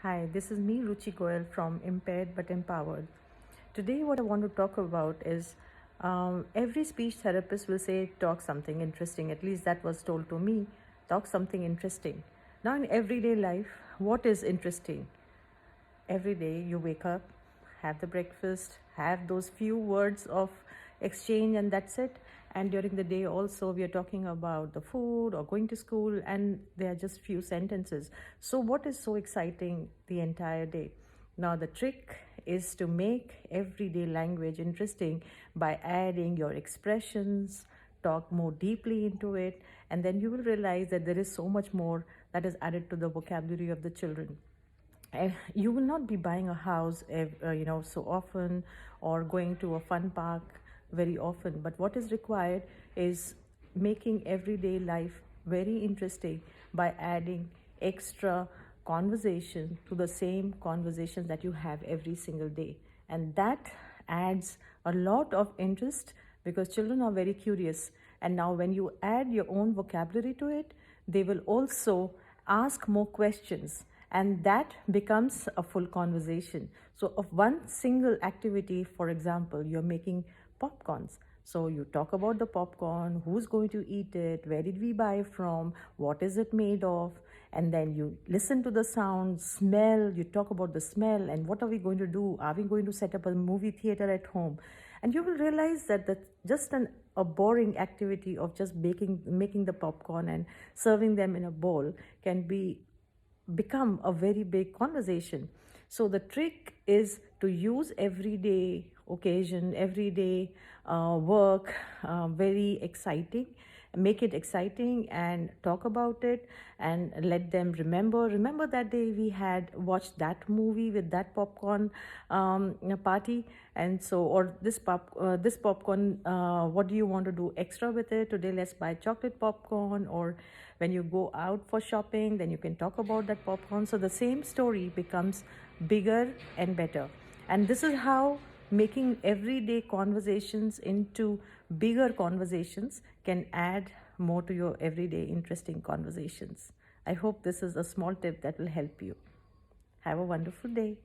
Hi, this is me, Ruchi Goyal from Impaired but Empowered. Today, what I want to talk about is every speech therapist will say, talk something interesting. At least that was told to me, talk something interesting. Now, in everyday life, what is interesting? Every day you wake up, have the breakfast, have those few words of exchange, and that's it. And during the day also we are talking about the food or going to school, and they are just few sentences. So what is so exciting the entire day? Now the trick is to make everyday language interesting by adding your expressions, talk more deeply into it, and then you will realize that there is so much more that is added to the vocabulary of the children. You will not be buying a house so often, or going to a fun park very often, but what is required is making everyday life very interesting by adding extra conversation to the same conversations that you have every single day, and that adds a lot of interest because children are very curious. And now when you add your own vocabulary to it, they will also ask more questions, and that becomes a full conversation. So of one single activity, for example, you're making popcorns, so you talk about the popcorn, who's going to eat it, where did we buy from, what is it made of, and then you listen to the sound, smell, you talk about the smell, and what are we going to do, are we going to set up a movie theater at home? And you will realize that a boring activity of just making the popcorn and serving them in a bowl can become a very big conversation. So the trick is to use everyday occasion, everyday work very exciting, make it exciting and talk about it, and let them remember that day we had watched that movie with that popcorn party. And so, or this popcorn, what do you want to do extra with it today? Let's buy chocolate popcorn. Or when you go out for shopping, then you can talk about that popcorn. So the same story becomes bigger and better. And this is how making everyday conversations into bigger conversations can add more to your everyday interesting conversations. I hope this is a small tip that will help you. Have a wonderful day.